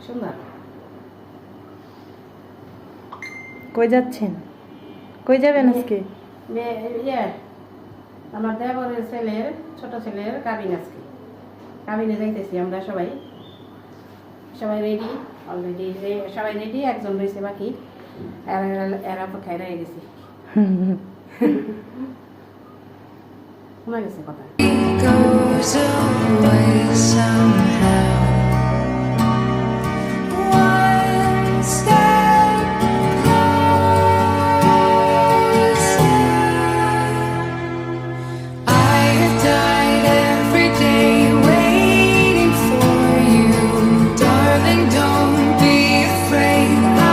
সুন্দর। কই যাচ্ছেন? কই যাবেন আজকে? আমার দেবরের ছেলের, ছোট ছেলের কাবিন আজকে। কাবিনে যাইতেছি আমরা সবাই। সবাই রেডি অলরেডি, সবাই রেডি, একজন রয়েছে বাকি। এরা অপেক্ষায় রয়ে গেছি। শোনা গেছে কথা। Goes away somehow. One step closer. I have died every day waiting for you, darling. Don't be afraid. I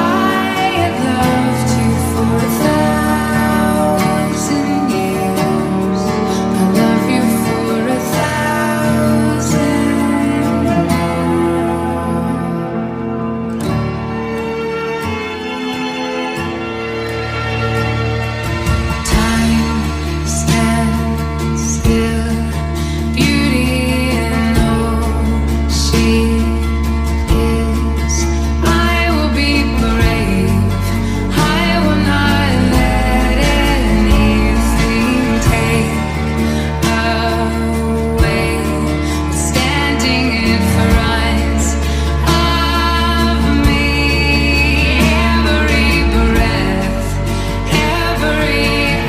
have loved you for 1,000 years. I love you for 1,000 Time stands still, beauty and all she is. I will be brave. I will not let anything take away. Standing in front of me, every breath, every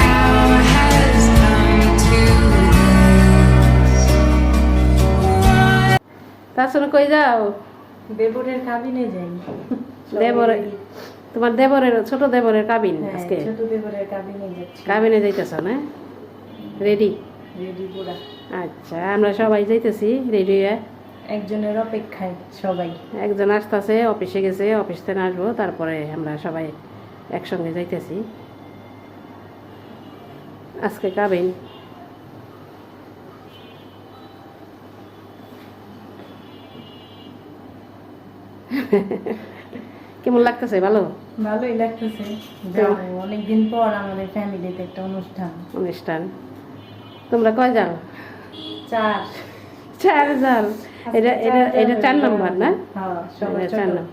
hour has come to this. তাছাড়া কই যাও? দেবরের কাবিনে যাই। দেবরের, তোমার দেবরের, ছোট দেবরের কাবিন হ্যাঁ, আজকে। ছোট দেবরের কাবিনে যাচ্ছি। কাবিনে যাইতেছ না? রেডি? রেডি পুরা। আচ্ছা, আমরা সবাই যাইতেছি রেডি হয়ে। একজনের অপেক্ষায় সবাই। একজন আসতেছে, অফিসে গেছে, অফিস থেকে আসবো, তারপরে আমরা সবাই একসঙ্গে যাইতেছি। আজকে কাবিন। কেমন লাগতেছে? ভালো ভালোই লাগতেছে। যাও, অনেকদিন পর আমাদের ফ্যামিলিতে একটা অনুষ্ঠান। অনুষ্ঠান। তোমরা কয় যাও? 4 4 জন। এটা এটা এটা 4 নাম্বার না? হ্যাঁ, সবাই এটা ছোট। 4 নাম্বার।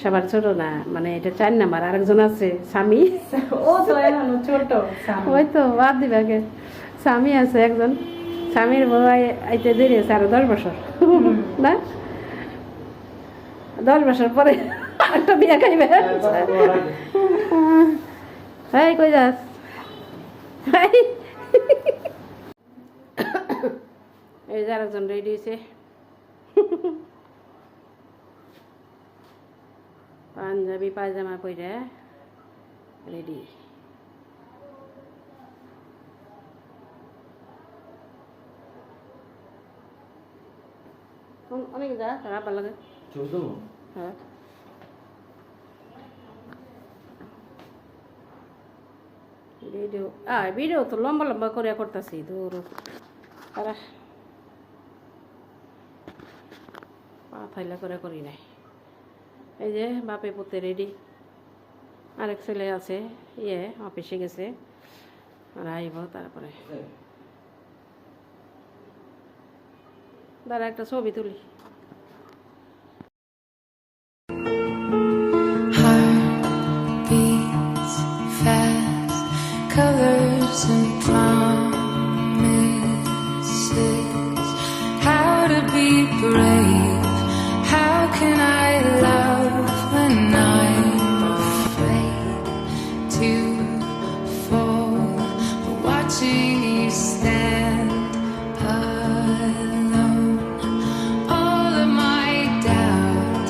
সবার ছোট না, মানে এটা 4 নাম্বার। আরেকজন আছে স্বামী। ও তো এখনো ছোট। ওই তো বাদ দিবে আগে। স্বামী আছে একজন। স্বামীর বউ আইতে দেরি আছে আরো 10 বছর না? 10 বছর পরে একটা বিয়ে খাইবে। এই কই যাস? এই যে আরেকজন রেডি হয়েছে, পাঞ্জাবি পায়জামা পরে রেডি। অনেক যা খারাপ লাগে। হ্যাঁ, ভিডিও তো লম্বা লম্বা করে করতেছি, দূর তারা পা থাইলা করে করি নাই। এই যে বাপে পুতে রেডি, আরেক ছেলে আছে অফিসে গেছে, আর আইব তারপরে। দাঁড়া একটা ছবি তুলি। Heart beats fast, colors and promises. How to be brave? How can I love when I'm afraid to fall? But watching you stand alone, all of my doubt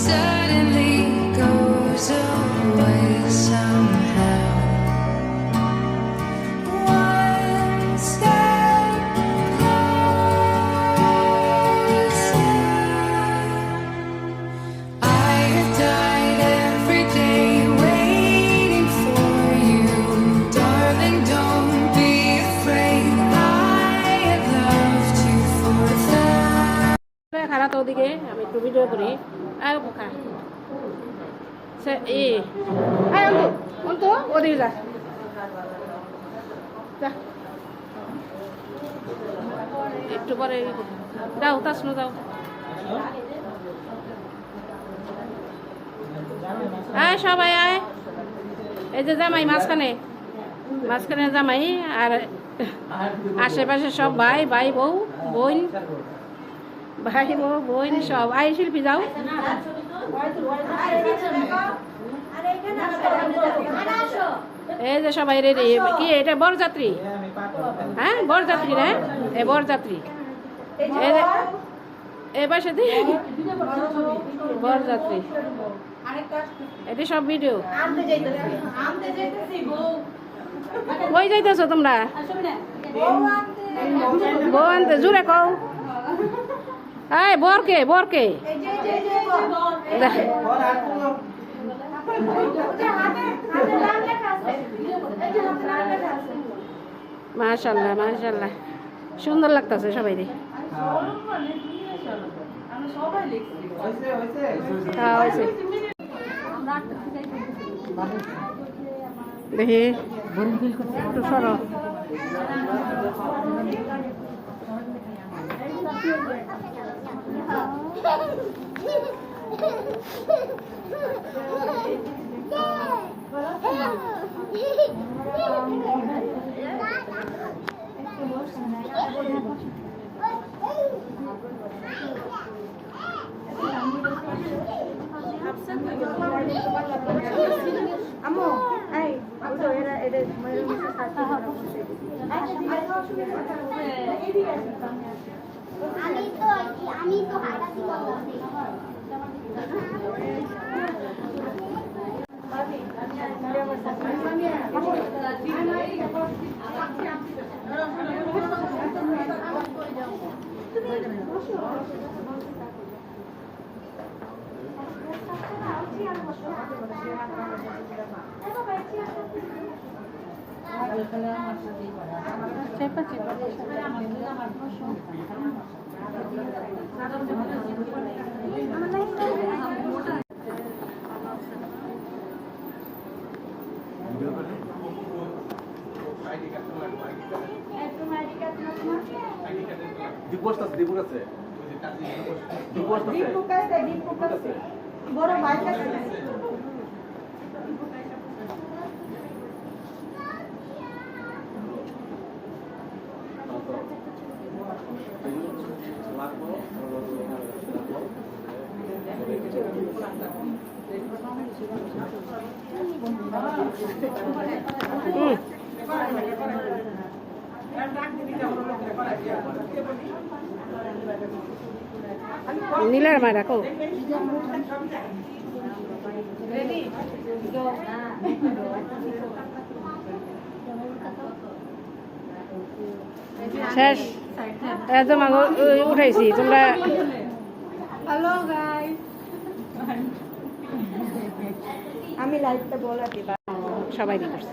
suddenly goes away somehow. One step closer. I have died every day waiting for you, darling. Don't be afraid. I have loved you for 1,000. খারাপ তো ওদিকে আমি একটু video করি। আয় পোকা আয় অন্ত ওদিকে যা, একটু পরে যাও তাসনু যাও। আয় সবাই আয়, এই যে জামাই মাঝখানে জামাই, আর আশেপাশে সব ভাই বউ বোন, সব। আয় শিল্পী যাও। এই যে সবাই রেডি। কি এটা বরযাত্রী? হ্যাঁ বরযাত্রী না, এ বরযাত্রী। এই পাশে বরযাত্রী, এটা সব ভিডিও। কই যাইতেছো তোমরা? বউ আনতে, জুড়ে কও। এই বরকে মাশাআল্লাহ মাশাআল্লাহ, সুন্দর লাগতেছে সবাই রে। দেখি একটু সরো। আমি তো হাঁটা দিব বড় বাইক আছে। নীলার মা রাখো। শেষ তোমাকে উঠাইছি তোমরা। হ্যালো গাইস, আমি লাইভটা বলা দিবা সবাই করছে।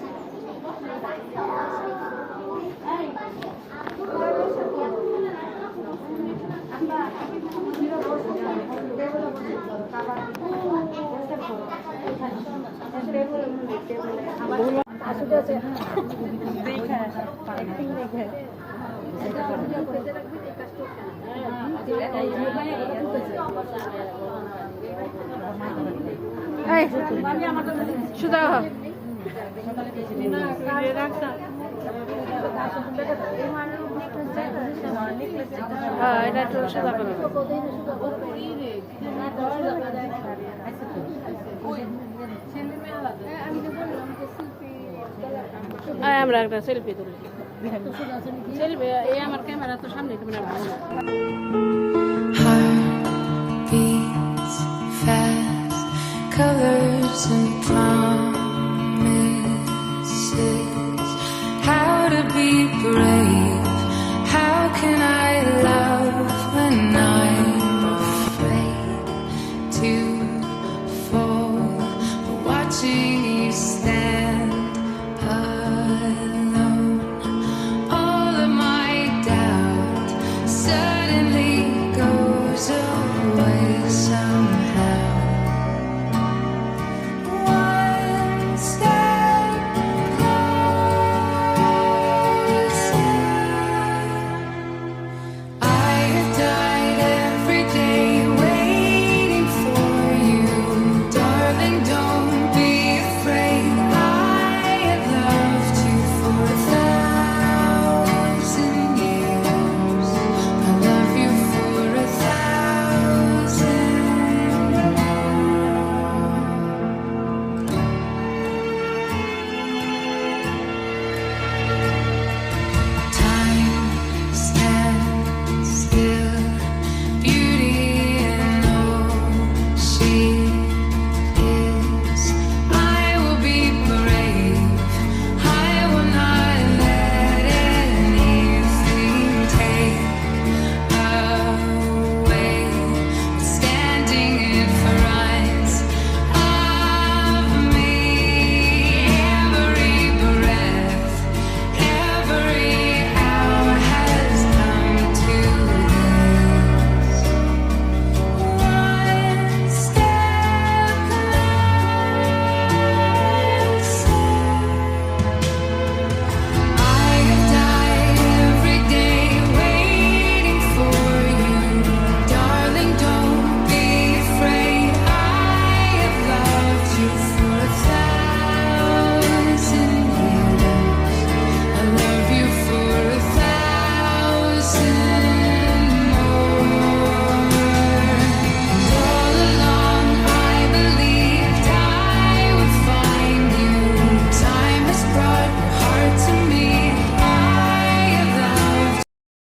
সুদা এটা একটু সুদা করো। আমরা একটা সেলফি তুলি। সেলফি এই আমার ক্যামেরা তো সামনে, তুমি না ভালো। Heart beats fast, colors and promise.